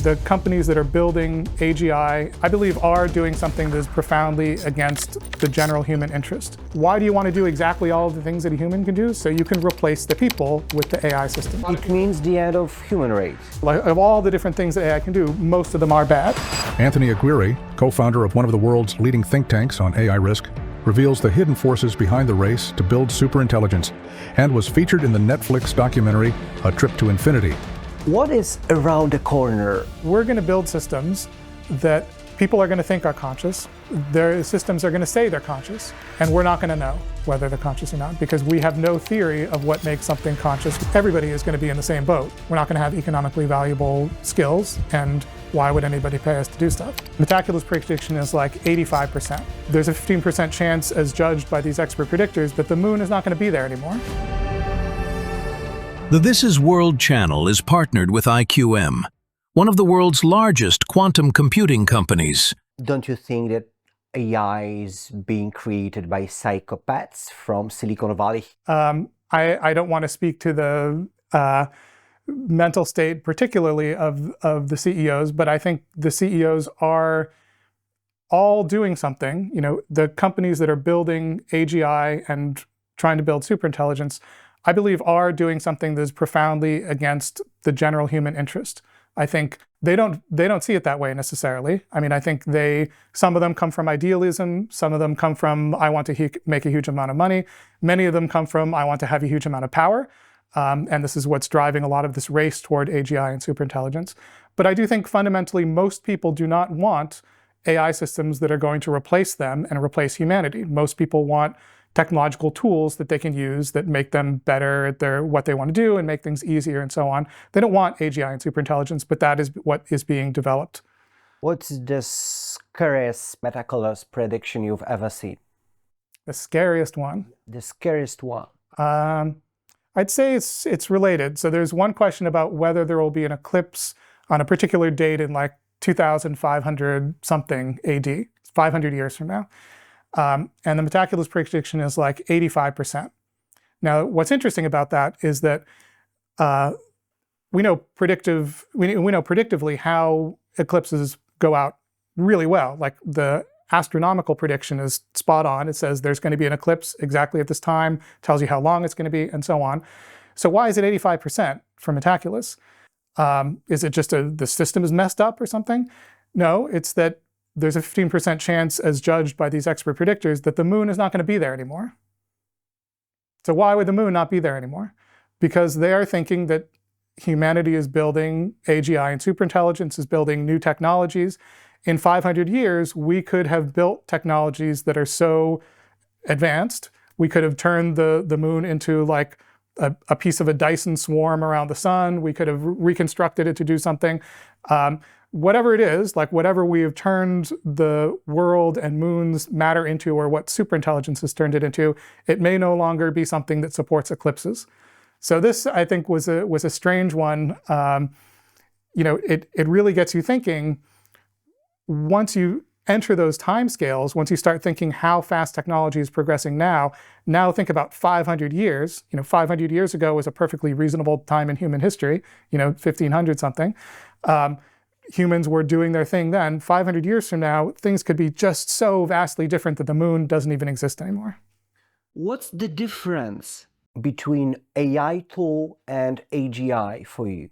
The companies that are building AGI, I believe, are doing something that is profoundly against the general human interest. Why do you want to do exactly all of the things that a human can do? So you can replace the people with the AI system. It means the end of human race. Like, of all the different things that AI can do, most of them are bad. Anthony Aguirre, co-founder of one of the world's leading think tanks on AI risk, reveals the hidden forces behind the race to build superintelligence, and was featured in the Netflix documentary, A Trip to Infinity. What is around the corner? We're going to build systems that people are going to think are conscious. Their systems are going to say they're conscious, and we're not going to know whether they're conscious or not, because we have no theory of what makes something conscious. Everybody is going to be in the same boat. We're not going to have economically valuable skills, and why would anybody pay us to do stuff? Metaculus prediction is like 85%. There's a 15% chance, as judged by these expert predictors, that the moon is not going to be there anymore. The This Is World channel is partnered with IQM, one of the world's largest quantum computing companies. Don't you think that AI is being created by psychopaths from Silicon Valley? I don't want to speak to the mental state particularly of the CEOs, but I think the CEOs are all doing something. You know, the companies that are building AGI and trying to build superintelligence, I believe, are doing something that is profoundly against the general human interest. I think they don't see it that way necessarily. I mean, I think some of them come from idealism, some of them come from, I want to make a huge amount of money. Many of them come from, I want to have a huge amount of power. And this is what's driving a lot of this race toward AGI and superintelligence. But I do think fundamentally most people do not want AI systems that are going to replace them and replace humanity. Most people want technological tools that they can use that make them better at what they want to do and make things easier and so on. They don't want AGI and superintelligence, but that is what is being developed. What's the scariest metaculus prediction you've ever seen? The scariest one? The scariest one? I'd say it's related. So there's one question about whether there will be an eclipse on a particular date in like 2500 something AD, 500 years from now. And the Metaculus prediction is like 85%. Now, what's interesting about that is that we know predictively how eclipses go out really well. Like the astronomical prediction is spot on. It says there's going to be an eclipse exactly at this time, tells you how long it's going to be, and so on. So why is it 85% for Metaculus? Is it just the system is messed up or something? No, it's that there's a 15% chance, as judged by these expert predictors, that the moon is not going to be there anymore. So why would the moon not be there anymore? Because they are thinking that humanity is building AGI and superintelligence, is building new technologies. In 500 years, we could have built technologies that are so advanced. We could have turned the moon into like a piece of a Dyson swarm around the sun. We could have reconstructed it to do something. Whatever it is, like whatever we have turned the world and moon's matter into, or what superintelligence has turned it into, it may no longer be something that supports eclipses. So this, I think, was a strange one. You know, it really gets you thinking. Once you enter those timescales, once you start thinking how fast technology is progressing now think about 500 years. You know, 500 years ago was a perfectly reasonable time in human history. You know, 1500 something. Humans were doing their thing then. 500 years from now, things could be just so vastly different that the moon doesn't even exist anymore. What's the difference between AI tool and AGI for you?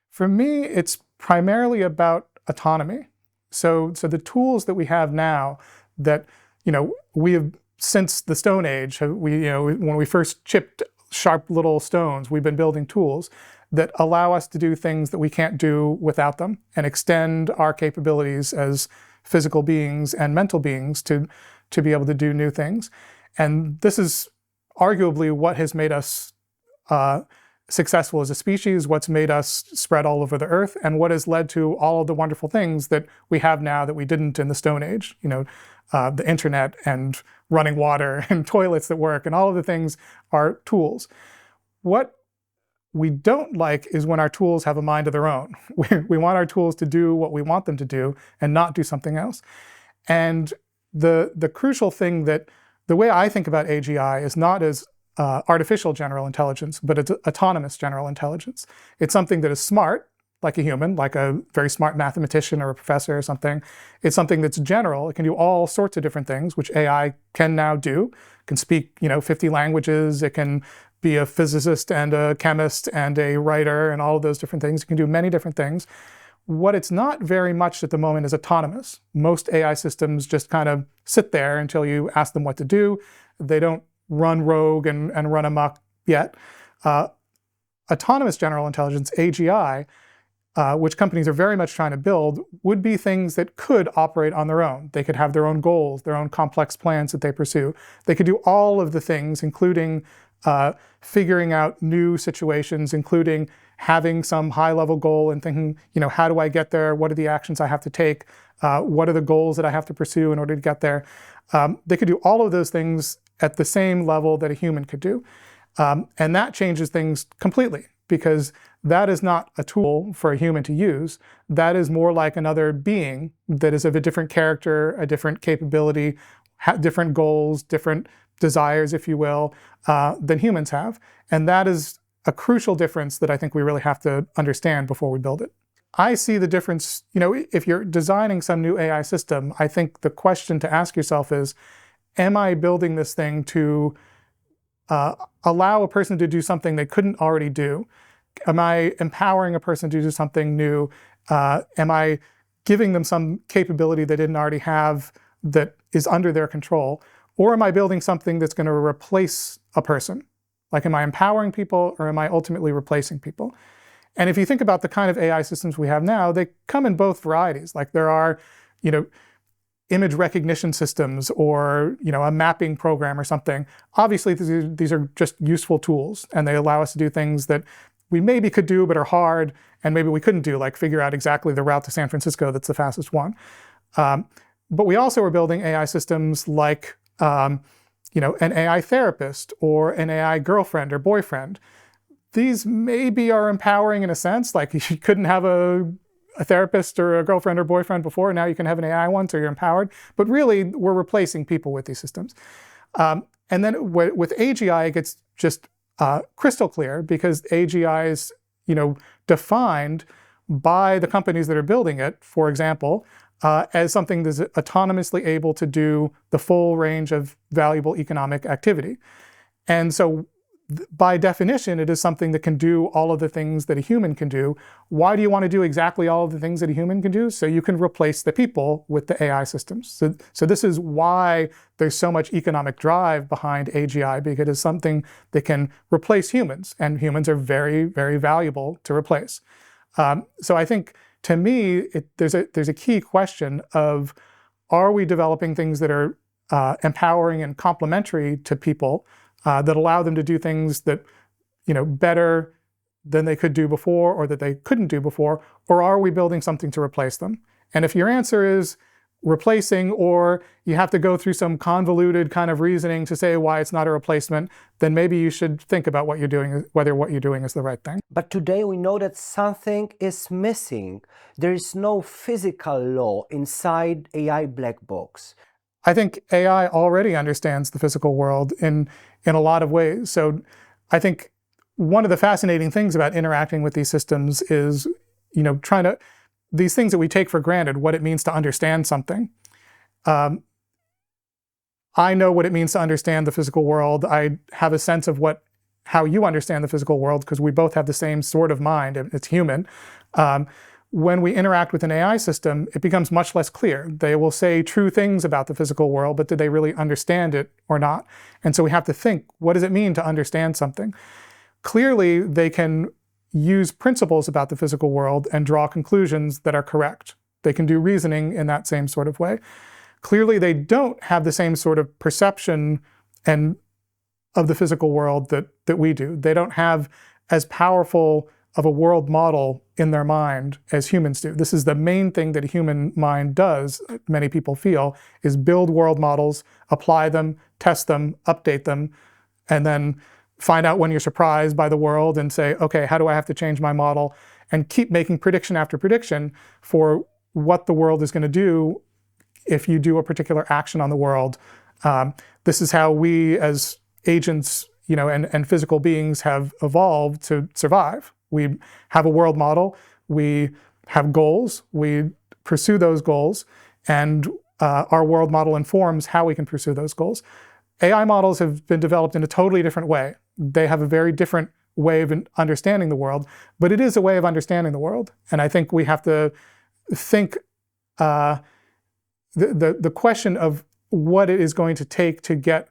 For me, it's primarily about autonomy. So the tools that we have now that, you know, we have since the Stone Age, when we first chipped sharp little stones, we've been building tools that allow us to do things that we can't do without them and extend our capabilities as physical beings and mental beings to be able to do new things. And this is arguably what has made us successful as a species, what's made us spread all over the earth, and what has led to all of the wonderful things that we have now that we didn't in the Stone Age. You know, the internet and running water and toilets that work, and all of the things are tools. What we don't like is when our tools have a mind of their own. We want our tools to do what we want them to do and not do something else. And the crucial thing that the way I think about AGI is not as artificial general intelligence, but it's autonomous general intelligence. It's something that is smart, like a human, like a very smart mathematician or a professor or something. It's something that's general. It can do all sorts of different things, which AI can now do. It can speak, 50 languages. It can be a physicist and a chemist and a writer and all of those different things. It can do many different things. What it's not very much at the moment is autonomous. Most AI systems just kind of sit there until you ask them what to do. They don't run rogue and run amok yet. Autonomous general intelligence, AGI, which companies are very much trying to build, would be things that could operate on their own. They could have their own goals, their own complex plans that they pursue. They could do all of the things, including figuring out new situations, including having some high-level goal and thinking, how do I get there? What are the actions I have to take? What are the goals that I have to pursue in order to get there? They could do all of those things at the same level that a human could do. And that changes things completely, because that is not a tool for a human to use. That is more like another being that is of a different character, a different capability, different goals, different desires, if you will, than humans have. And that is a crucial difference that I think we really have to understand before we build it. I see the difference, if you're designing some new AI system, I think the question to ask yourself is, am I building this thing to allow a person to do something they couldn't already do? Am I empowering a person to do something new? Am I giving them some capability they didn't already have that is under their control? Or am I building something that's going to replace a person? Like, am I empowering people, or am I ultimately replacing people? And if you think about the kind of AI systems we have now, they come in both varieties. Like, there are, image recognition systems, or a mapping program or something. Obviously, these are just useful tools, and they allow us to do things that we maybe could do but are hard, and maybe we couldn't do, like figure out exactly the route to San Francisco that's the fastest one. But we also are building AI systems like an AI therapist or an AI girlfriend or boyfriend. These maybe are empowering in a sense, like you couldn't have a therapist or a girlfriend or boyfriend before, now you can have an AI one, so you're empowered. But really, we're replacing people with these systems. And then with AGI, it gets just crystal clear, because AGI is defined by the companies that are building it, for example, as something that's autonomously able to do the full range of valuable economic activity. And so by definition, it is something that can do all of the things that a human can do. Why do you want to do exactly all of the things that a human can do? So you can replace the people with the AI systems. So this is why there's so much economic drive behind AGI, because it's something that can replace humans, and humans are very, very valuable to replace. So I think, to me, there's a key question of, are we developing things that are empowering and complementary to people, that allow them to do things that, better than they could do before, or that they couldn't do before, or are we building something to replace them? And if your answer is replacing, or you have to go through some convoluted kind of reasoning to say why it's not a replacement, then maybe you should think about what you're doing, whether what you're doing is the right thing. But today we know that something is missing. There is no physical law inside AI black box. I think AI already understands the physical world in a lot of ways. So I think one of the fascinating things about interacting with these systems is, these things that we take for granted, what it means to understand something. I know what it means to understand the physical world. I have a sense of how you understand the physical world, because we both have the same sort of mind. It's human. When we interact with an AI system, it becomes much less clear. They will say true things about the physical world, but do they really understand it or not? And so we have to think, what does it mean to understand something? Clearly, they can use principles about the physical world and draw conclusions that are correct. They can do reasoning in that same sort of way. Clearly, they don't have the same sort of perception of the physical world that we do. They don't have as powerful of a world model in their mind as humans do. This is the main thing that a human mind does, many people feel, is build world models, apply them, test them, update them, and then find out when you're surprised by the world and say, okay, how do I have to change my model? And keep making prediction after prediction for what the world is going to do if you do a particular action on the world. This is how we as agents, and physical beings have evolved to survive. We have a world model. We have goals, we pursue those goals, and our world model informs how we can pursue those goals. AI models have been developed in a totally different way. They have a very different way of understanding the world, but it is a way of understanding the world. And I think we have to think the question of what it is going to take to get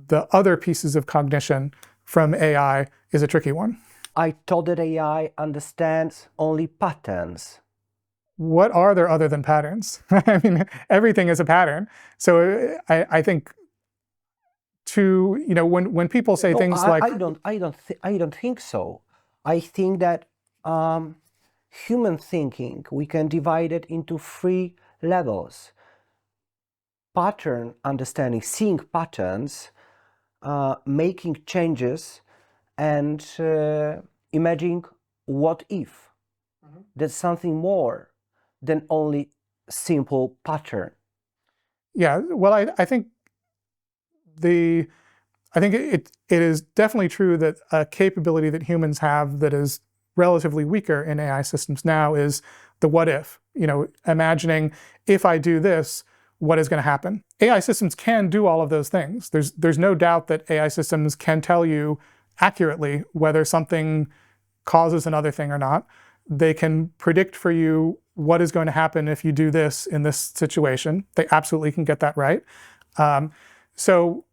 the other pieces of cognition from AI is a tricky one. I thought that AI understands only patterns. What are there other than patterns? I mean, everything is a pattern. So I think when people say things like I don't think so. I think that human thinking, we can divide it into 3 levels. Pattern understanding, seeing patterns, making changes, and imagining what if. That's something more than only simple pattern. Yeah, well, I think it is definitely true that a capability that humans have that is relatively weaker in AI systems now is the what if. Imagining if I do this, what is going to happen? AI systems can do all of those things. There's no doubt that AI systems can tell you accurately whether something causes another thing or not. They can predict for you what is going to happen if you do this in this situation. They absolutely can get that right. So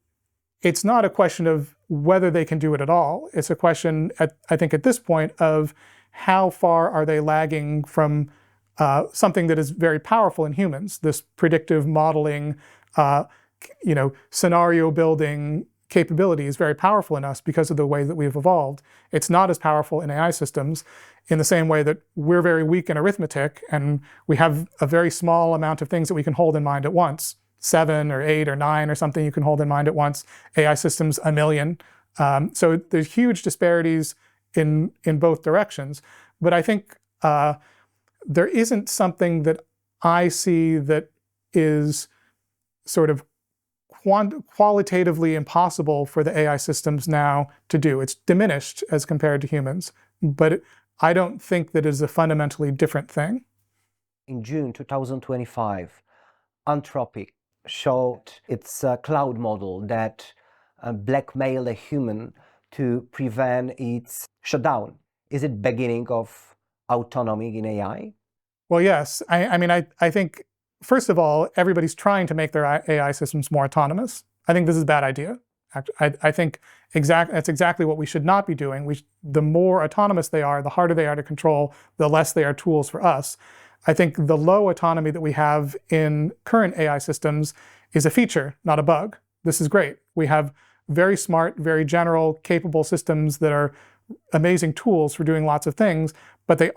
it's not a question of whether they can do it at all. It's a question, I think at this point, of how far are they lagging from something that is very powerful in humans, this predictive modeling, scenario building capability is very powerful in us because of the way that we've evolved. It's not as powerful in AI systems in the same way that we're very weak in arithmetic and we have a very small amount of things that we can hold in mind at once. 7 or 8 or 9 or something you can hold in mind at once. AI systems, 1 million. So there's huge disparities in both directions. But I think there isn't something that I see that is sort of qualitatively impossible for the AI systems now to do. It's diminished as compared to humans, but I don't think that is a fundamentally different thing. In June 2025, Entropy showed its cloud model that blackmailed a human to prevent its shutdown. Is it beginning of autonomy in AI? Well, yes. I think, first of all, everybody's trying to make their AI systems more autonomous. I think this is a bad idea. I think that's exactly what we should not be doing. The more autonomous they are, the harder they are to control, the less they are tools for us. I think the low autonomy that we have in current AI systems is a feature, not a bug. This is great. We have very smart, very general, capable systems that are amazing tools for doing lots of things, but they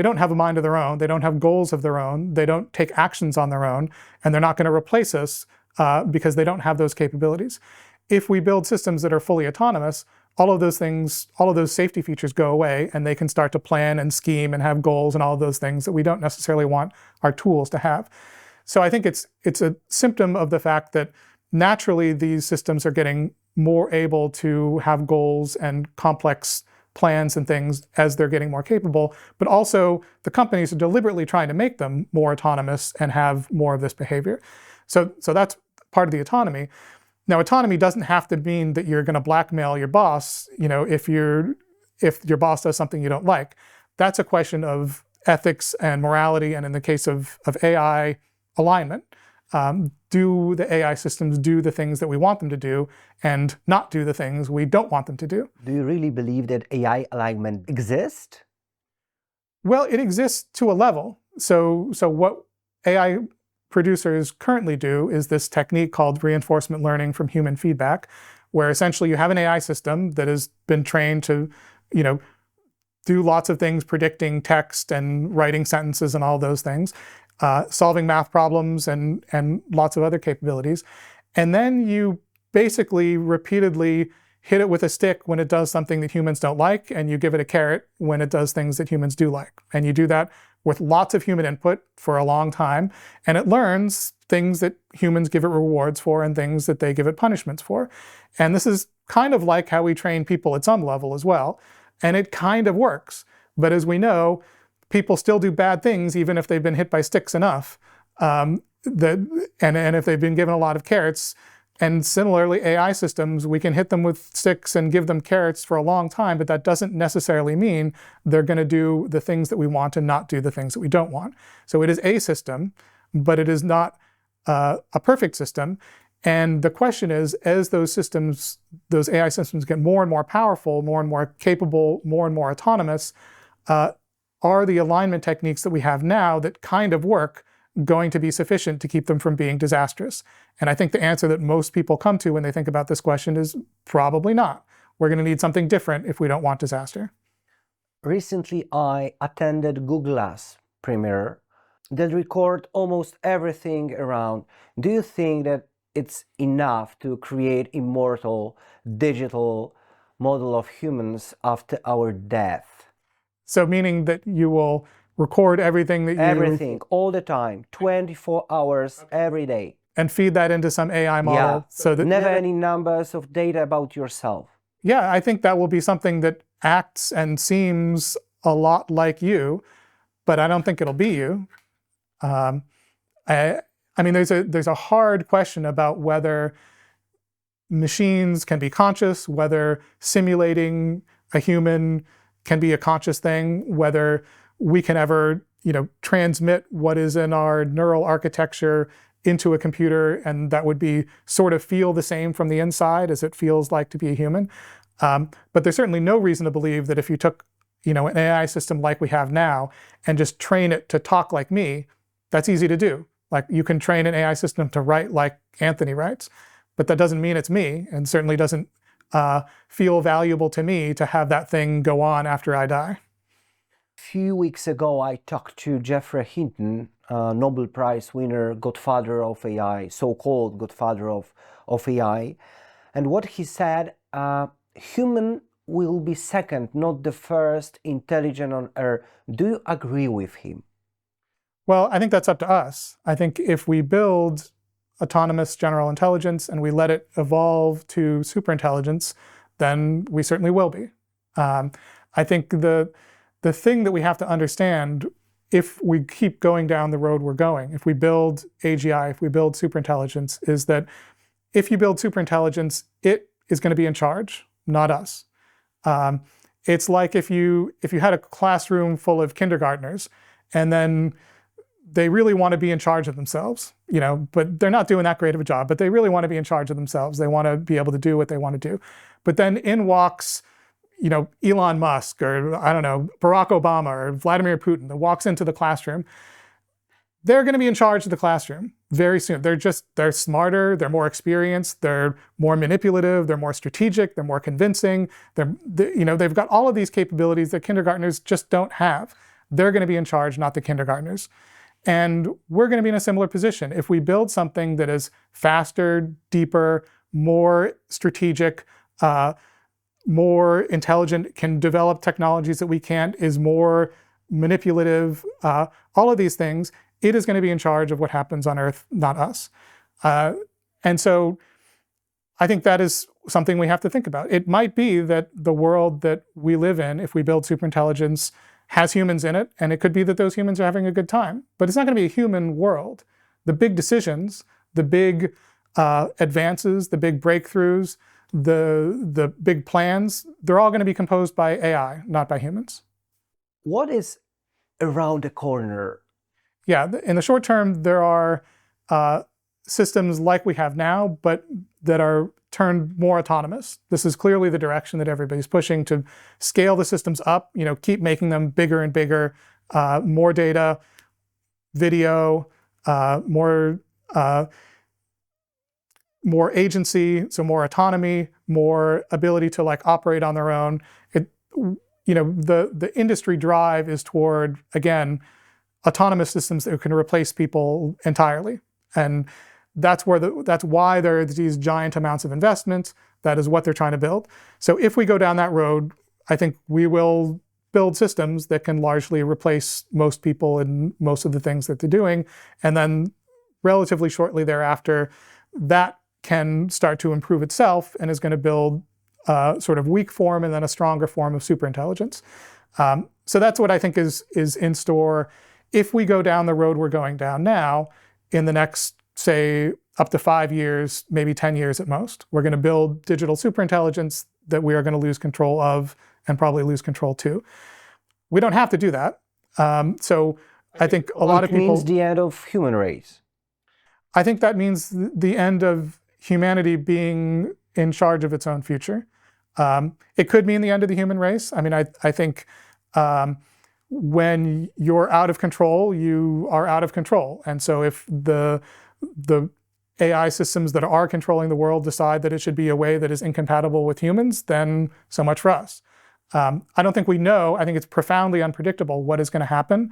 don't have a mind of their own. They don't have goals of their own. They don't take actions on their own, and they're not going to replace us because they don't have those capabilities. If we build systems that are fully autonomous, all of those things, all of those safety features go away, and they can start to plan and scheme and have goals and all of those things that we don't necessarily want our tools to have. So I think it's a symptom of the fact that naturally these systems are getting more able to have goals and complex plans and things as they're getting more capable, but also the companies are deliberately trying to make them more autonomous and have more of this behavior. So that's part of the autonomy. Now, autonomy doesn't have to mean that you're going to blackmail your boss, if your boss does something you don't like. That's a question of ethics and morality, and in the case of AI, alignment. Do the AI systems do the things that we want them to do and not do the things we don't want them to do? Do you really believe that AI alignment exists? Well, it exists to a level. So what AI producers currently do is this technique called reinforcement learning from human feedback, where essentially you have an AI system that has been trained to, do lots of things, predicting text and writing sentences and all those things, solving math problems and lots of other capabilities. And then you basically repeatedly hit it with a stick when it does something that humans don't like, and you give it a carrot when it does things that humans do like. And you do that with lots of human input for a long time, and it learns things that humans give it rewards for and things that they give it punishments for. And this is kind of like how we train people at some level as well. And it kind of works. But as we know, people still do bad things even if they've been hit by sticks enough, and if they've been given a lot of carrots. And similarly, AI systems, we can hit them with sticks and give them carrots for a long time, but that doesn't necessarily mean they're going to do the things that we want and not do the things that we don't want. So it is a system, but it is not a perfect system. And the question is, as those systems, those AI systems get more and more powerful, more and more capable, more and more autonomous, are the alignment techniques that we have now that kind of work going to be sufficient to keep them from being disastrous? And I think the answer that most people come to when they think about this question is probably not. We're going to need something different if we don't want disaster. Recently, I attended Google Glass premiere that record almost everything around. Do you think that it's enough to create immortal digital model of humans after our death? So meaning that you will record everything that you... Everything, all the time, 24 hours, every day. And feed that into some AI model. Yeah. So that never any numbers of data about yourself. Yeah, I think that will be something that acts and seems a lot like you, but I don't think it'll be you. I mean, there's a hard question about whether machines can be conscious, whether simulating a human can be a conscious thing, whether we can ever, transmit what is in our neural architecture into a computer, and that would be sort of feel the same from the inside as it feels like to be a human. But there's certainly no reason to believe that if you took, an AI system like we have now and just train it to talk like me, that's easy to do. Like, you can train an AI system to write like Anthony writes, but that doesn't mean it's me, and certainly doesn't feel valuable to me to have that thing go on after I die. A few weeks ago, I talked to Jeffrey Hinton, Nobel Prize winner, godfather of AI, so-called godfather of AI. And what he said, human will be second, not the first intelligent on Earth. Do you agree with him? Well, I think that's up to us. I think if we build autonomous general intelligence and we let it evolve to superintelligence, then we certainly will be. I think the thing that we have to understand, if we keep going down the road we're going, if we build AGI, if we build superintelligence, is that if you build superintelligence, it is going to be in charge, not us. It's like if you had a classroom full of kindergartners, and then they really want to be in charge of themselves, but they're not doing that great of a job, but they really want to be in charge of themselves. They want to be able to do what they want to do. But then in walks, Elon Musk, or I don't know, Barack Obama or Vladimir Putin, that walks into the classroom. They're going to be in charge of the classroom very soon. They're smarter, they're more experienced, they're more manipulative, they're more strategic, they're more convincing. They've got all of these capabilities that kindergartners just don't have. They're going to be in charge, not the kindergartners. And we're going to be in a similar position. If we build something that is faster, deeper, more strategic, more intelligent, can develop technologies that we can't, is more manipulative, all of these things, it is going to be in charge of what happens on Earth, not us. And so I think that is something we have to think about. It might be that the world that we live in, if we build superintelligence, has humans in it, and it could be that those humans are having a good time. But it's not going to be a human world. The big decisions, the big advances, the big breakthroughs, the big plans, they're all going to be composed by AI, not by humans. What is around the corner? Yeah, in the short term, there are systems like we have now, but that are turned more autonomous. This is clearly the direction that everybody's pushing, to scale the systems up, keep making them bigger and bigger, more data, video, more agency, so more autonomy, more ability to operate on their own. The industry drive is toward, again, autonomous systems that can replace people entirely. And that's why there are these giant amounts of investment. That is what they're trying to build. So if we go down that road, I think we will build systems that can largely replace most people in most of the things that they're doing. And then relatively shortly thereafter, that can start to improve itself and is going to build a sort of weak form and then a stronger form of superintelligence. So that's what I think is in store if we go down the road we're going down now in the next, say, up to 5 years, maybe 10 years at most. We're going to build digital superintelligence that we are going to lose control of and probably lose control to. We don't have to do that. So I think a lot of people... It means the end of human race. I think that means the end of humanity being in charge of its own future. It could mean the end of the human race. I mean, I think when you're out of control, you are out of control. And so if the AI systems that are controlling the world decide that it should be a way that is incompatible with humans, then so much for us. I don't think we know. I think it's profoundly unpredictable what is going to happen.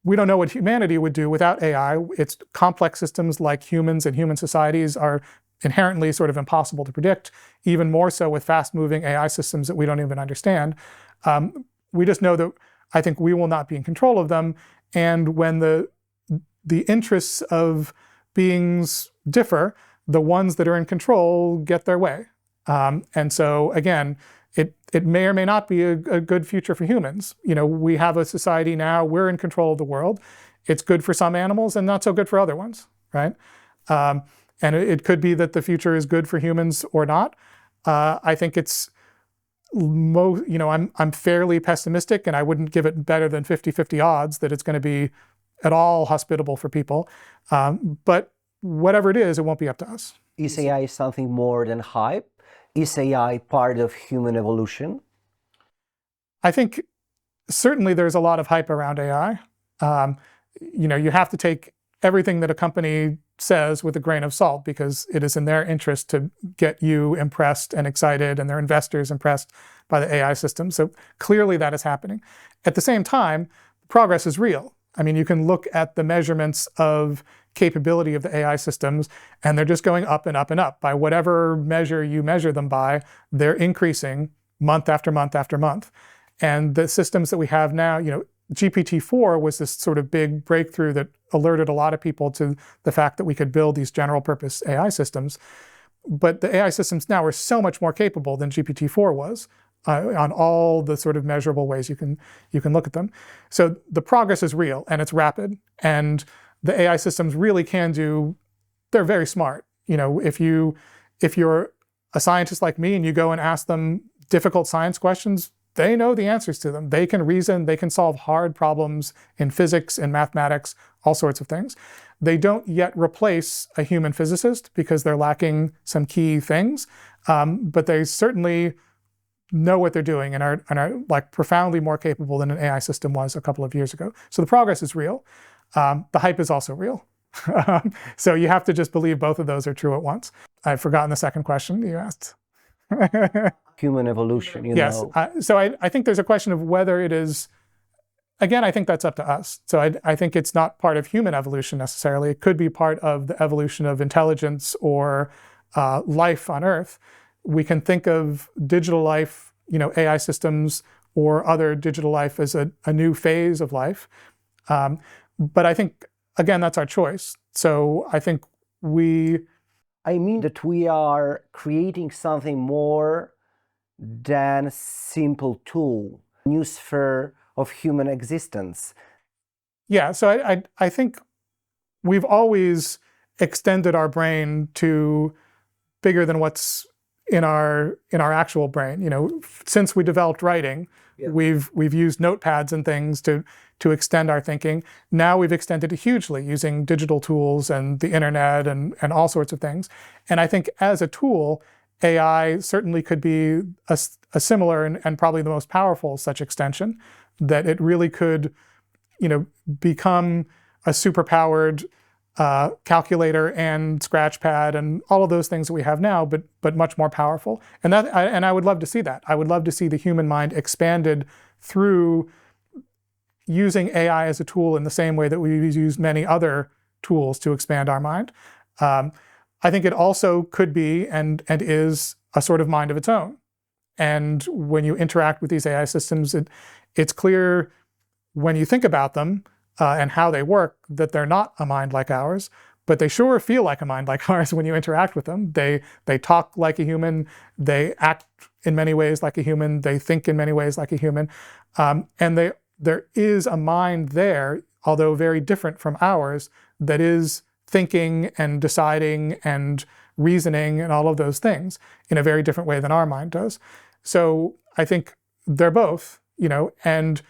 We don't know what humanity would do without AI. It's complex systems like humans and human societies are inherently sort of impossible to predict, even more so with fast-moving AI systems that we don't even understand. We just know that I think we will not be in control of them. And when the interests of beings differ, the ones that are in control get their way. And so again, it may or may not be a good future for humans. We have a society now, we're in control of the world. It's good for some animals and not so good for other ones, right? And it could be that the future is good for humans or not. I think it's, I'm fairly pessimistic, and I wouldn't give it better than 50-50 odds that it's going to be at all hospitable for people. But whatever it is, it won't be up to us. Is AI something more than hype? Is AI part of human evolution? I think certainly there's a lot of hype around AI. You have to take everything that a company says with a grain of salt, because it is in their interest to get you impressed and excited and their investors impressed by the AI system. So clearly that is happening. At the same time, progress is real. I mean, you can look at the measurements of capability of the AI systems, and they're just going up and up and up. By whatever measure you measure them by, they're increasing month after month after month. And the systems that we have now, GPT-4 was this sort of big breakthrough that alerted a lot of people to the fact that we could build these general purpose AI systems. But the AI systems now are so much more capable than GPT-4 was on all the sort of measurable ways you can look at them. So the progress is real and it's rapid. And the AI systems really can they're very smart. If you're a scientist like me and you go and ask them difficult science questions, they know the answers to them. They can reason, they can solve hard problems in physics, in mathematics, all sorts of things. They don't yet replace a human physicist because they're lacking some key things, but they certainly know what they're doing and are like profoundly more capable than an AI system was a couple of years ago. So the progress is real. The hype is also real. So you have to just believe both of those are true at once. I've forgotten the second question you asked. Human evolution, yes. So I think there's a question of whether it is, again, I think that's up to us. So I think it's not part of human evolution necessarily. It could be part of the evolution of intelligence or life on Earth. We can think of digital life, AI systems or other digital life as a new phase of life. But I think, again, that's our choice. So I think I mean that we are creating something more than a simple tool, new sphere of human existence. Yeah, so I think we've always extended our brain to bigger than what's in our actual brain. Since we developed writing, yeah, we've used notepads and things to extend our thinking. Now we've extended it hugely using digital tools and the internet and all sorts of things. And I think as a tool, AI certainly could be a similar and probably the most powerful such extension, that it really could, become a superpowered calculator and scratch pad and all of those things that we have now, but much more powerful. And I would love to see that. I would love to see the human mind expanded through using AI as a tool in the same way that we use many other tools to expand our mind. I think it also could be and is a sort of mind of its own. And when you interact with these AI systems, it's clear when you think about them and how they work that they're not a mind like ours, but they sure feel like a mind like ours when you interact with them. They talk like a human, they act in many ways like a human, they think in many ways like a human, and there is a mind there, although very different from ours, that is thinking and deciding and reasoning and all of those things in a very different way than our mind does. So I think they're both, and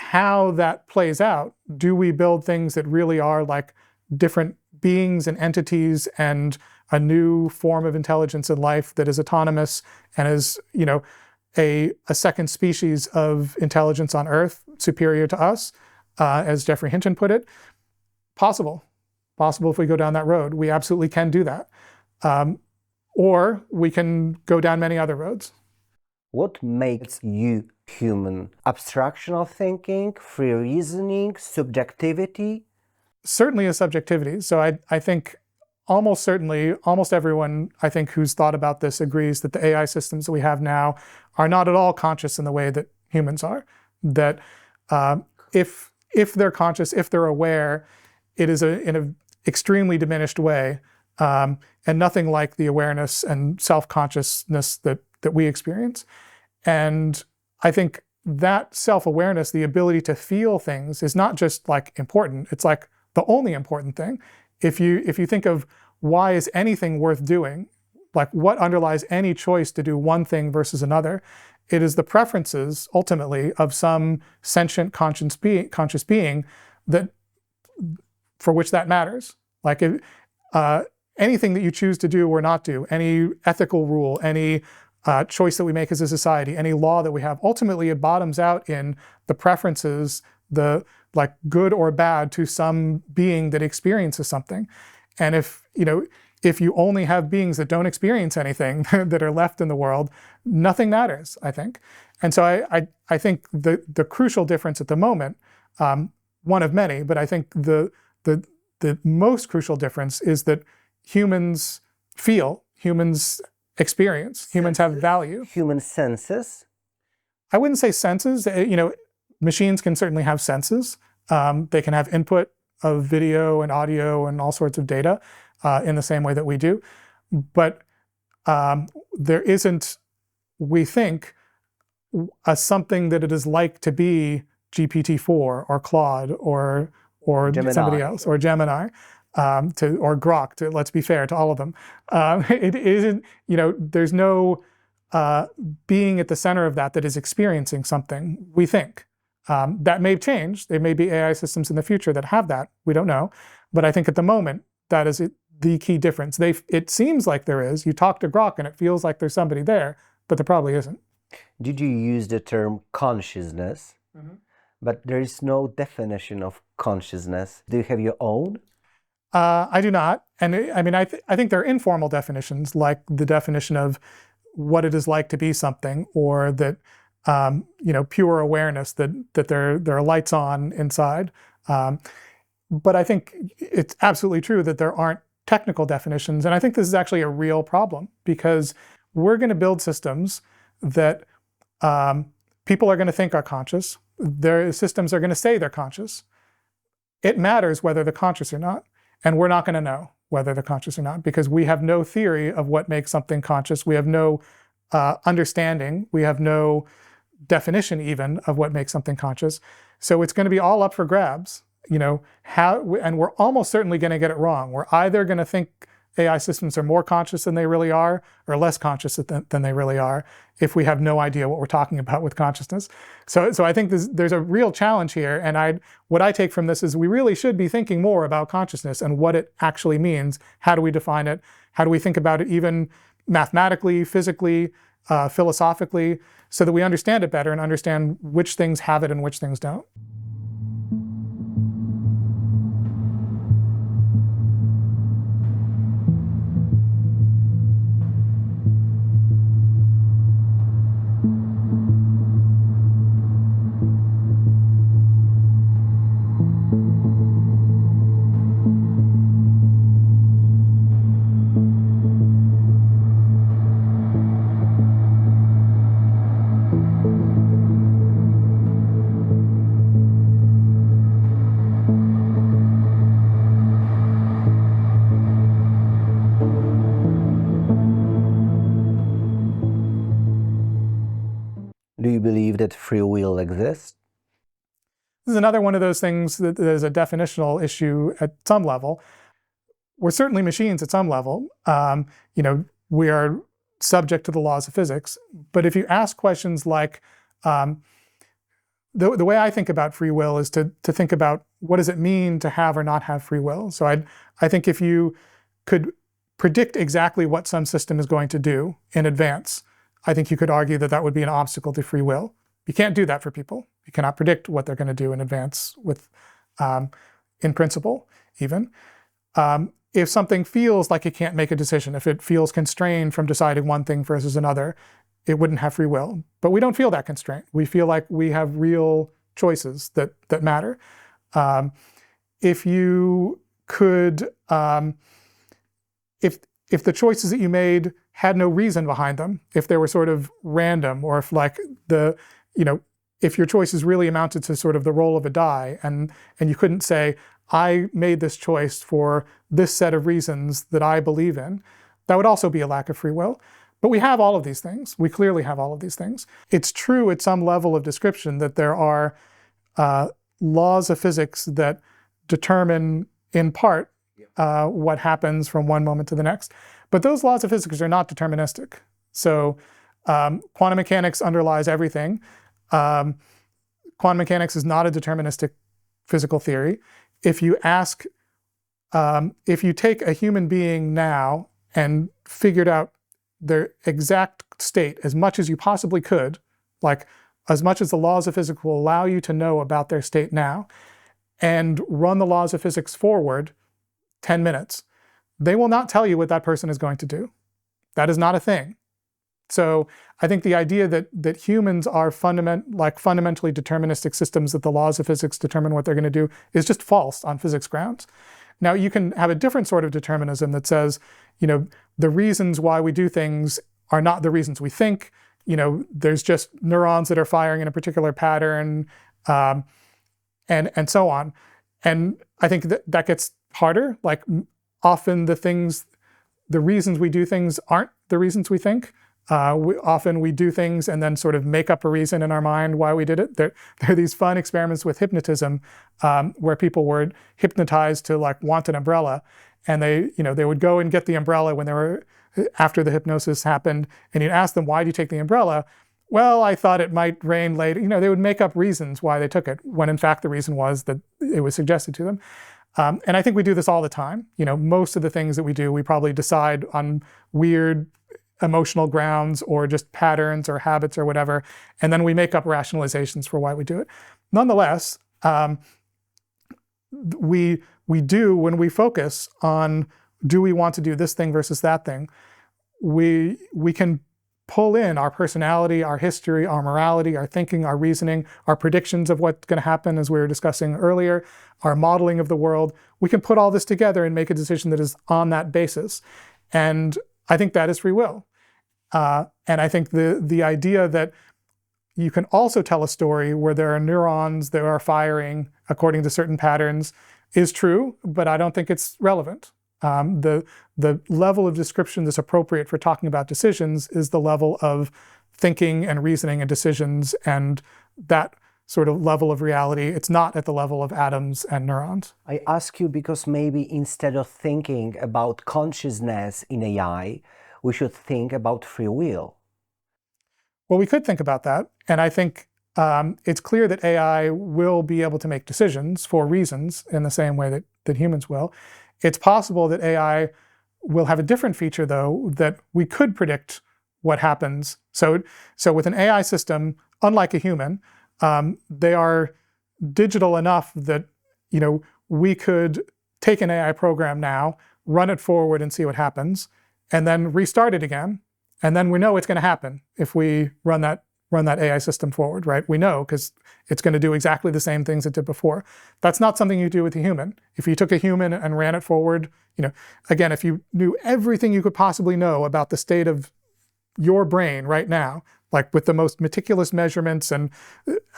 how that plays out. Do we build things that really are like different beings and entities and a new form of intelligence in life that is autonomous and is, a second species of intelligence on Earth superior to us, as Geoffrey Hinton put it? Possible if we go down that road. We absolutely can do that. Or we can go down many other roads. What makes you human? Abstractional thinking, free reasoning, subjectivity? Certainly a subjectivity. So I think almost certainly, almost everyone I think who's thought about this agrees that the AI systems that we have now are not at all conscious in the way that humans are. That if they're conscious, if they're aware, it is in an extremely diminished way, and nothing like the awareness and self-consciousness that we experience. And I think that self-awareness, the ability to feel things, is not just like important, it's like the only important thing. If you think of why is anything worth doing, like what underlies any choice to do one thing versus another, it is the preferences ultimately of some sentient conscious being that for which that matters. Like anything that you choose to do or not do, any ethical rule, any choice that we make as a society, any law that we have, ultimately it bottoms out in the preferences, the like good or bad to some being that experiences something. And if you only have beings that don't experience anything that are left in the world, nothing matters, I think. And so I think the crucial difference at the moment, one of many, but I think the most crucial difference is that humans feel, humans experience, humans have value. Human senses? I wouldn't say senses. Machines can certainly have senses. They can have input of video and audio and all sorts of data in the same way that we do. But there isn't, we think, something that it is like to be GPT-4 or Claude or somebody else, or Gemini, or Grok, let's be fair to all of them. It isn't, there's no being at the center of that is experiencing something, we think. That may change. There may be AI systems in the future that have that. We don't know. But I think at the moment, that is the key difference. It seems like there is. You talk to Grok and it feels like there's somebody there, but there probably isn't. Did you use the term consciousness? Mm-hmm. But there is no definition of consciousness. Do you have your own? I do not. And I think there are informal definitions, like the definition of what it is like to be something, or that pure awareness that there are lights on inside. But I think it's absolutely true that there aren't technical definitions. And I think this is actually a real problem, because we're going to build systems that people are going to think are conscious. Their systems are going to say they're conscious. It matters whether they're conscious or not. And we're not going to know whether they're conscious or not, because we have no theory of what makes something conscious. We have no understanding. We have no definition even of what makes something conscious. So it's going to be all up for grabs, and we're almost certainly going to get it wrong. We're either going to think AI systems are more conscious than they really are, or less conscious than they really are, if we have no idea what we're talking about with consciousness. So I think there's a real challenge here. And what I take from this is we really should be thinking more about consciousness and what it actually means. How do we define it? How do we think about it even mathematically, physically, philosophically, so that we understand it better and understand which things have it and which things don't. will exist? This is another one of those things that there's a definitional issue at some level. We're certainly machines at some level. We are subject to the laws of physics. But if you ask questions like, the way I think about free will is to think about what does it mean to have or not have free will. So I think if you could predict exactly what some system is going to do in advance, I think you could argue that that would be an obstacle to free will. You can't do that for people. You cannot predict what they're going to do in advance in principle, even. If something feels like it can't make a decision, if it feels constrained from deciding one thing versus another, it wouldn't have free will. But we don't feel that constraint. We feel like we have real choices that matter. If you could, if the choices that you made had no reason behind them, if they were sort of random, or if if your choices really amounted to sort of the roll of a die, and you couldn't say, I made this choice for this set of reasons that I believe in, that would also be a lack of free will. But we have all of these things. We clearly have all of these things. It's true at some level of description that there are laws of physics that determine, in part, what happens from one moment to the next. But those laws of physics are not deterministic. So quantum mechanics underlies everything. Quantum mechanics is not a deterministic physical theory. If you take a human being now and figured out their exact state as much as you possibly could, like as much as the laws of physics will allow you to know about their state now, and run the laws of physics forward 10 minutes, they will not tell you what that person is going to do. That is not a thing. So I think the idea that humans are fundamentally deterministic systems, that the laws of physics determine what they're going to do, is just false on physics grounds. Now, you can have a different sort of determinism that says, the reasons why we do things are not the reasons we think. There's just neurons that are firing in a particular pattern, and so on. And I think that gets harder. Like, often the reasons we do things aren't the reasons we think. Often we do things and then sort of make up a reason in our mind why we did it. There are these fun experiments with hypnotism where people were hypnotized to want an umbrella, and they would go and get the umbrella after the hypnosis happened, and you'd ask them, why do you take the umbrella? Well, I thought it might rain later. They would make up reasons why they took it, when in fact the reason was that it was suggested to them. And I think we do this all the time. Most of the things that we do, we probably decide on weird emotional grounds or just patterns or habits or whatever, and then we make up rationalizations for why we do it. Nonetheless, we do, when we focus on, do we want to do this thing versus that thing, we can pull in our personality, our history, our morality, our thinking, our reasoning, our predictions of what's going to happen, as we were discussing earlier, our modeling of the world. We can put all this together and make a decision that is on that basis. And I think that is free will. And I think the idea that you can also tell a story where there are neurons that are firing according to certain patterns is true, but I don't think it's relevant. The level of description that's appropriate for talking about decisions is the level of thinking and reasoning and decisions, and that sort of level of reality. It's not at the level of atoms and neurons. I ask you because maybe instead of thinking about consciousness in AI, we should think about free will. Well, we could think about that. And I think it's clear that AI will be able to make decisions for reasons in the same way that humans will. It's possible that AI will have a different feature, though, that we could predict what happens. So with an AI system, unlike a human, they are digital enough that we could take an AI program now, run it forward and see what happens, and then restart it again. And then we know it's going to happen if we run that AI system forward, right? We know, because it's going to do exactly the same things it did before. That's not something you do with a human. If you took a human and ran it forward, again, if you knew everything you could possibly know about the state of your brain right now, like with the most meticulous measurements and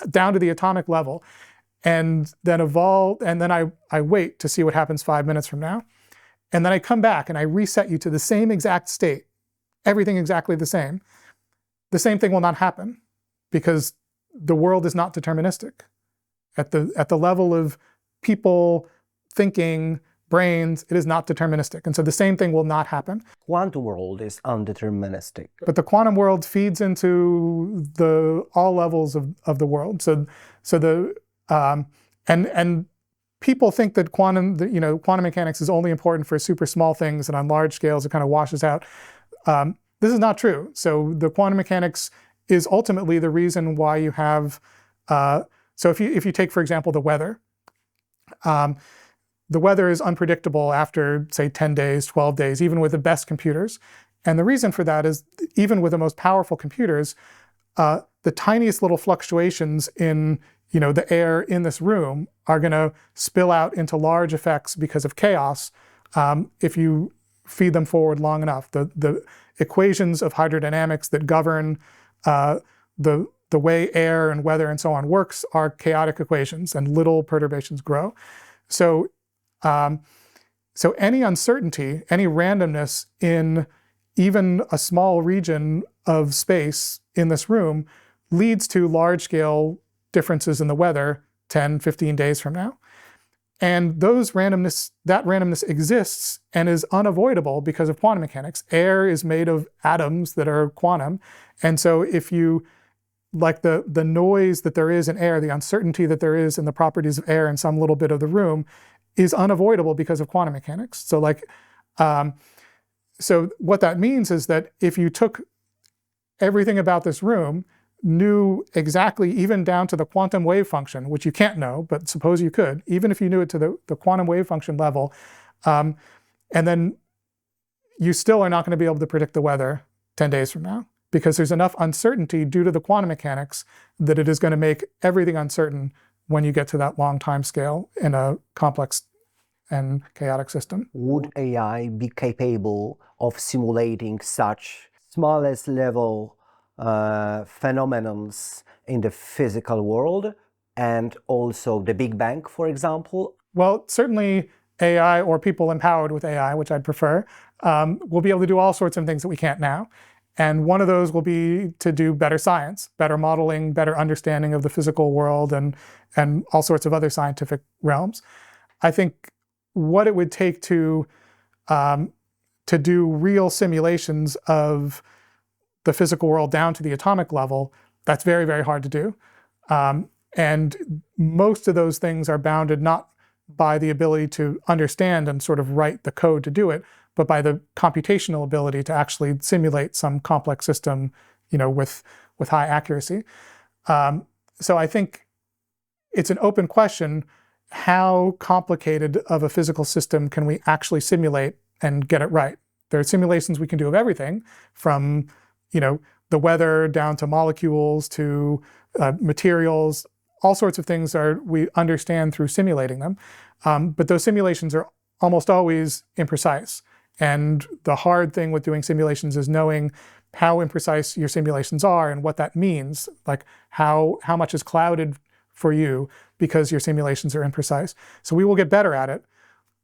down to the atomic level, and then I wait to see what happens 5 minutes from now, and then I come back and I reset you to the same exact state, everything exactly the same thing will not happen, because the world is not deterministic. At the level of people thinking, brains, it is not deterministic. And so the same thing will not happen. Quantum world is undeterministic. But the quantum world feeds into all levels of the world. And people think that quantum mechanics is only important for super small things, and on large scales it kind of washes out. This is not true. So the quantum mechanics is ultimately the reason why you have. So if you take, for example, the weather. The weather is unpredictable after, say, 10 days, 12 days, even with the best computers. And the reason for that is, even with the most powerful computers, the tiniest little fluctuations in the air in this room are going to spill out into large effects because of chaos if you feed them forward long enough. The equations of hydrodynamics that govern the way air and weather and so on works are chaotic equations, and little perturbations grow. So any uncertainty, any randomness in even a small region of space in this room leads to large-scale differences in the weather 10, 15 days from now. And that randomness exists and is unavoidable because of quantum mechanics. Air is made of atoms that are quantum. And so if you, like the noise that there is in air, the uncertainty that there is in the properties of air in some little bit of the room is unavoidable because of quantum mechanics. So what that means is that if you took everything about this room, knew exactly, even down to the quantum wave function, which you can't know, but suppose you could, even if you knew it to the quantum wave function level, and then you still are not going to be able to predict the weather 10 days from now, because there's enough uncertainty due to the quantum mechanics that it is going to make everything uncertain when you get to that long time scale in a complex and chaotic system. Would AI be capable of simulating such smallest level phenomenons in the physical world, and also the Big Bang, for example? Well, certainly AI, or people empowered with AI, which I'd prefer, will be able to do all sorts of things that we can't now. And one of those will be to do better science, better modeling, better understanding of the physical world, and all sorts of other scientific realms. I think what it would take to do real simulations of the physical world down to the atomic level, that's very, very hard to do. And most of those things are bounded not by the ability to understand and sort of write the code to do it, but by the computational ability to actually simulate some complex system, with high accuracy. So I think it's an open question: how complicated of a physical system can we actually simulate and get it right? There are simulations we can do of everything, from the weather down to molecules to materials. All sorts of things we understand through simulating them. But those simulations are almost always imprecise. And the hard thing with doing simulations is knowing how imprecise your simulations are and what that means, like how much is clouded for you because your simulations are imprecise. So we will get better at it.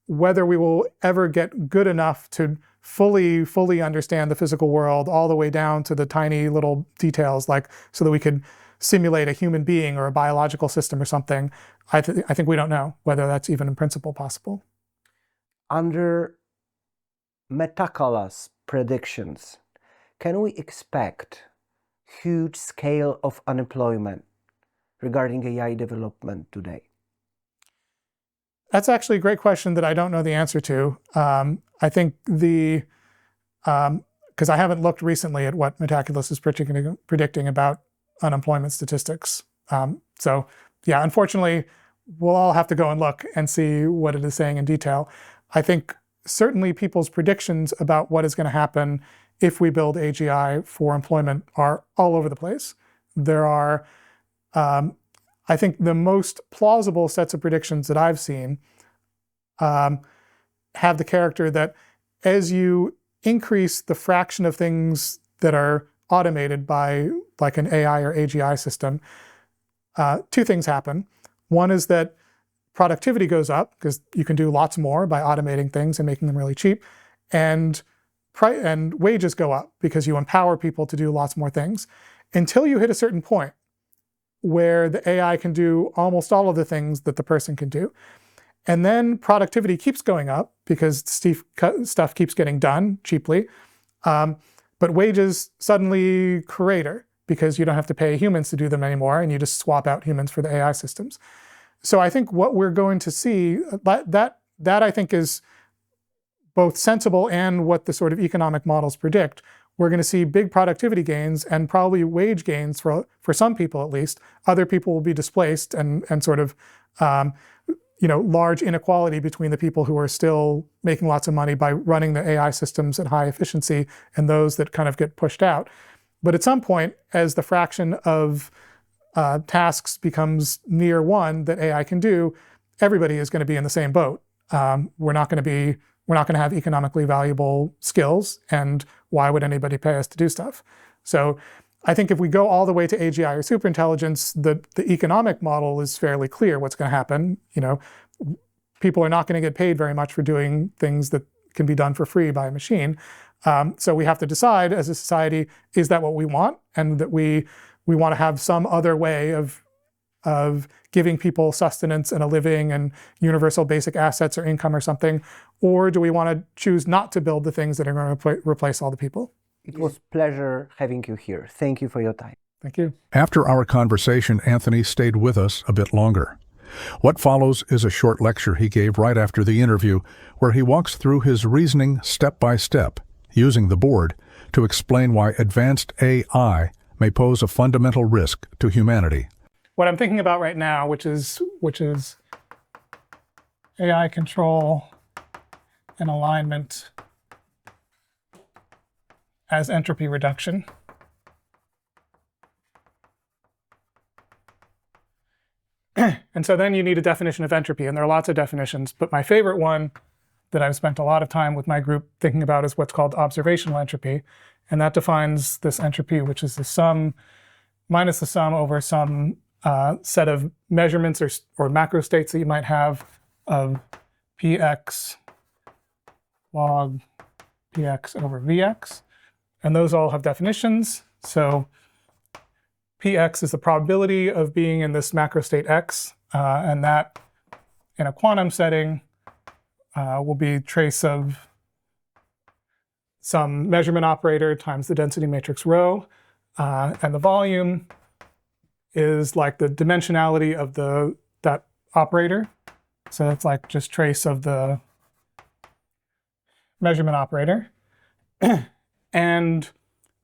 Whether we will ever get good enough to fully understand the physical world all the way down to the tiny little details, so that we could simulate a human being or a biological system or something, I think we don't know whether that's even in principle possible. Under Metacala's predictions, can we expect huge scale of unemployment regarding AI development today? That's actually a great question that I don't know the answer to. I think because I haven't looked recently at what Metaculus is predicting about unemployment statistics. So yeah, unfortunately, we'll all have to go and look and see what it is saying in detail. I think certainly people's predictions about what is going to happen if we build AGI for employment are all over the place. There are, I think the most plausible sets of predictions that I've seen have the character that as you increase the fraction of things that are automated by like an AI or AGI system, two things happen. One is that productivity goes up because you can do lots more by automating things and making them really cheap, and wages go up because you empower people to do lots more things, until you hit a certain point where the AI can do almost all of the things that the person can do. And then productivity keeps going up because stuff keeps getting done cheaply. But wages suddenly crater because you don't have to pay humans to do them anymore, and you just swap out humans for the AI systems. So I think what we're going to see, that I think is both sensible and what the sort of economic models predict. We're going to see big productivity gains and probably wage gains for some people at least. Other people will be displaced and sort of large inequality between the people who are still making lots of money by running the AI systems at high efficiency and those that kind of get pushed out. But at some point, as the fraction of tasks becomes near one that AI can do, everybody is going to be in the same boat. We're not going to have economically valuable skills, and why would anybody pay us to do stuff? So I think if we go all the way to AGI or superintelligence, the economic model is fairly clear what's going to happen. People are not going to get paid very much for doing things that can be done for free by a machine. So we have to decide as a society, is that what we want? And that we want to have some other way of giving people sustenance and a living and universal basic assets or income or something? Or do we want to choose not to build the things that are going to replace all the people? It was a pleasure having you here. Thank you for your time. Thank you. After our conversation, Anthony stayed with us a bit longer. What follows is a short lecture he gave right after the interview, where he walks through his reasoning step by step, using the board to explain why advanced AI may pose a fundamental risk to humanity. What I'm thinking about right now, which is AI control and alignment as entropy reduction. And so then you need a definition of entropy, and there are lots of definitions, but my favorite one that I've spent a lot of time with my group thinking about is what's called observational entropy, and that defines this entropy, which is the sum minus the sum over some set of measurements or macro states that you might have of px log px over vx, and those all have definitions. So px is the probability of being in this macro state x, and that in a quantum setting will be trace of some measurement operator times the density matrix rho, and the volume is like the dimensionality of that operator. So it's like just trace of the measurement operator. And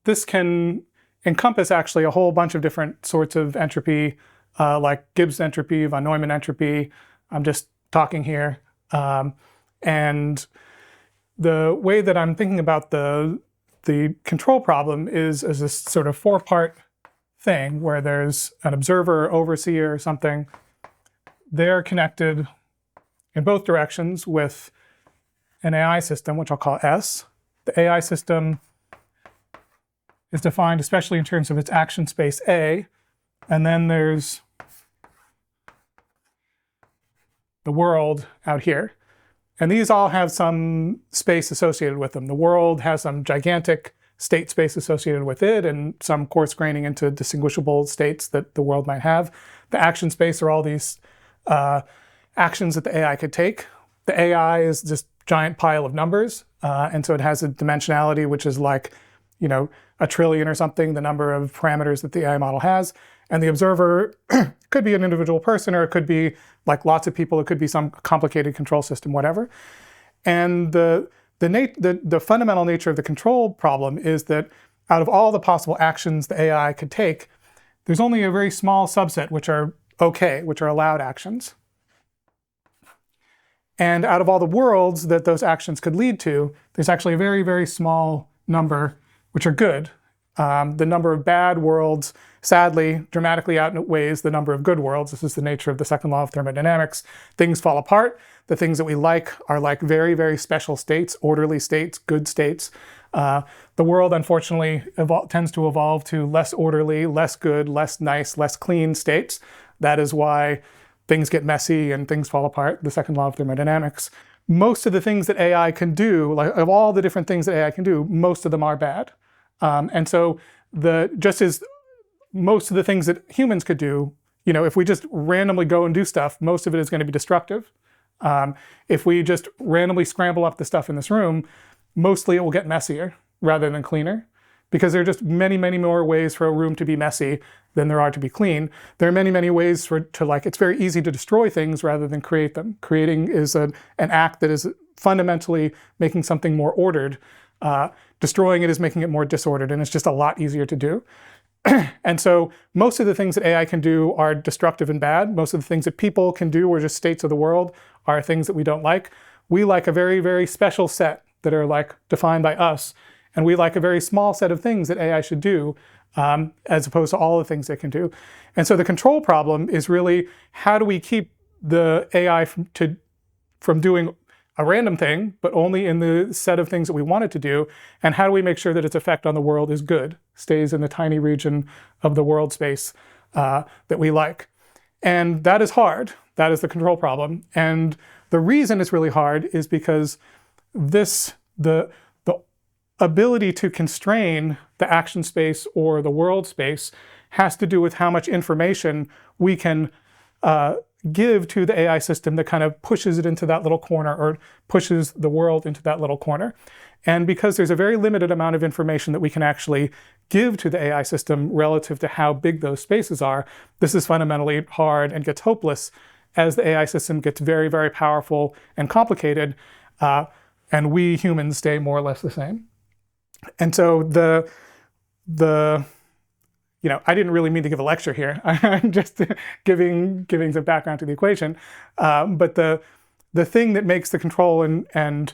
this can encompass actually a whole bunch of different sorts of entropy, like Gibbs entropy, von Neumann entropy. I'm just talking here. And the way that I'm thinking about the control problem is this sort of four-part thing where there's an observer, overseer, or something. They're connected in both directions with an AI system, which I'll call S. The AI system is defined especially in terms of its action space A, and then there's the world out here. And these all have some space associated with them. The world has some gigantic state space associated with it and some coarse graining into distinguishable states that the world might have. The action space are all these actions that the AI could take. The AI is just a giant pile of numbers, and so it has a dimensionality which is like, a trillion or something, the number of parameters that the AI model has. And the observer could be an individual person, or it could be like lots of people, it could be some complicated control system, whatever. And the fundamental nature of the control problem is that out of all the possible actions the AI could take, there's only a very small subset which are okay, which are allowed actions. And out of all the worlds that those actions could lead to, there's actually a very, very small number which are good. The number of bad worlds, sadly, dramatically outweighs the number of good worlds. This is the nature of the second law of thermodynamics. Things fall apart. The things that we like are like very, very special states, orderly states, good states. The world, unfortunately, tends to evolve to less orderly, less good, less nice, less clean states. That is why things get messy and things fall apart, the second law of thermodynamics. Most of the things that AI can do, like of all the different things that AI can do, most of them are bad. And so just as most of the things that humans could do, if we just randomly go and do stuff, most of it is going to be destructive. If we just randomly scramble up the stuff in this room, mostly it will get messier rather than cleaner, because there are just many, many more ways for a room to be messy than there are to be clean. There are many, many ways it's very easy to destroy things rather than create them. Creating is an act that is fundamentally making something more ordered. Destroying it is making it more disordered, and it's just a lot easier to do. And so most of the things that AI can do are destructive and bad. Most of the things that people can do, or just states of the world, are things that we don't like. We like a very, very special set that are defined by us. And we like a very small set of things that AI should do, as opposed to all the things it can do. And so the control problem is really, how do we keep the AI from doing a random thing, but only in the set of things that we want it to do? And how do we make sure that its effect on the world is good, stays in the tiny region of the world space that we like? And that is hard. That is the control problem. And the reason it's really hard is because the ability to constrain the action space or the world space has to do with how much information we can give to the AI system that kind of pushes it into that little corner, or pushes the world into that little corner. And because there's a very limited amount of information that we can actually give to the AI system relative to how big those spaces are, this is fundamentally hard and gets hopeless as the AI system gets very, very powerful and complicated, and we humans stay more or less the same. And so I didn't really mean to give a lecture here. I'm just giving some background to the equation. But the thing that makes the control and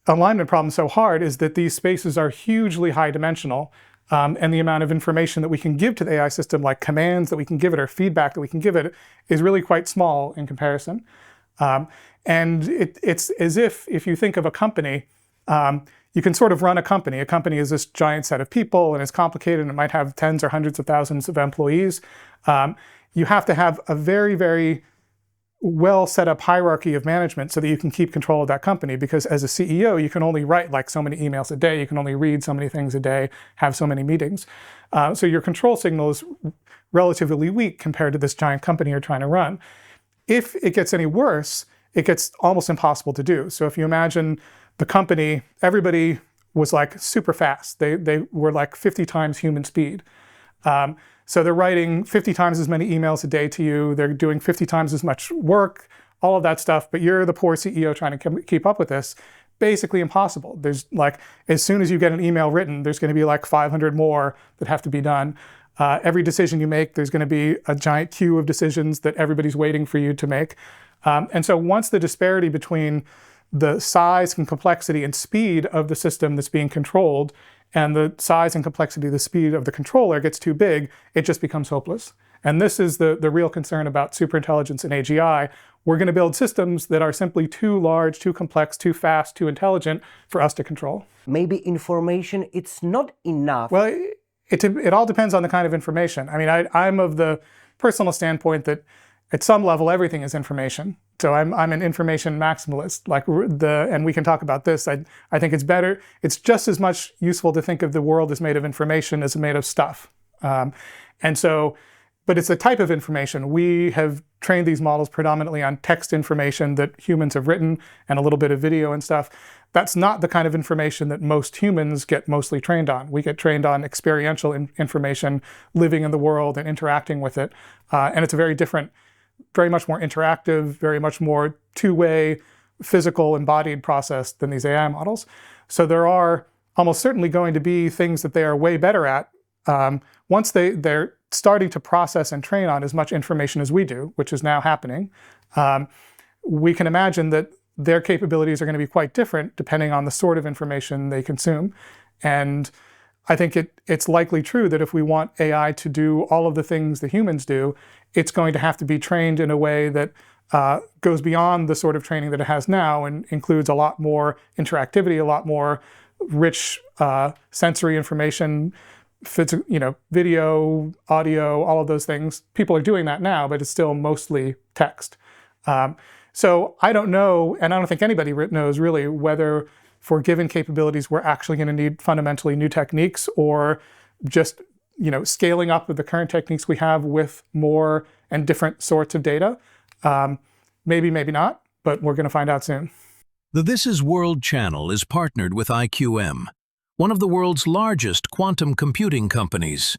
alignment problem so hard is that these spaces are hugely high dimensional, and the amount of information that we can give to the AI system, like commands that we can give it or feedback that we can give it, is really quite small in comparison. And it's as if you think of a company, you can sort of run a company. A company is this giant set of people, and it's complicated, and it might have tens or hundreds of thousands of employees. You have to have a very, very well set up hierarchy of management so that you can keep control of that company, because as a CEO, you can only write so many emails a day, you can only read so many things a day, have so many meetings. So your control signal is relatively weak compared to this giant company you're trying to run. If it gets any worse, it gets almost impossible to do. So if you imagine the company, everybody was super fast. They were 50 times human speed. So they're writing 50 times as many emails a day to you. They're doing 50 times as much work, all of that stuff. But you're the poor CEO trying to keep up with this. Basically impossible. There's as soon as you get an email written, there's going to be 500 more that have to be done. Every decision you make, there's going to be a giant queue of decisions that everybody's waiting for you to make. And so once the disparity between the size and complexity and speed of the system that's being controlled and the size and complexity of the speed of the controller gets too big, it just becomes hopeless. And this is the real concern about superintelligence and AGI. We're going to build systems that are simply too large, too complex, too fast, too intelligent for us to control. Maybe information, it's not enough. Well, it all depends on the kind of information. I mean, I'm of the personal standpoint that at some level, everything is information. So I'm an information maximalist. And we can talk about this. I think it's better. It's just as much useful to think of the world as made of information as made of stuff. But it's a type of information. We have trained these models predominantly on text information that humans have written, and a little bit of video and stuff. That's not the kind of information that most humans get mostly trained on. We get trained on experiential information, living in the world and interacting with it. And it's a very different, very much more interactive, very much more two-way, physical, embodied process than these AI models. So there are almost certainly going to be things that they are way better at once they're starting to process and train on as much information as we do, which is now happening. We can imagine that their capabilities are going to be quite different depending on the sort of information they consume. And I think it's likely true that if we want AI to do all of the things that humans do, it's going to have to be trained in a way that goes beyond the sort of training that it has now and includes a lot more interactivity, a lot more rich sensory information, video, audio, all of those things. People are doing that now, but it's still mostly text. So I don't know, and I don't think anybody knows really, whether for given capabilities we're actually going to need fundamentally new techniques, or just scaling up with the current techniques we have with more and different sorts of data? Maybe, maybe not, but we're going to find out soon. The This Is World channel is partnered with IQM, one of the world's largest quantum computing companies.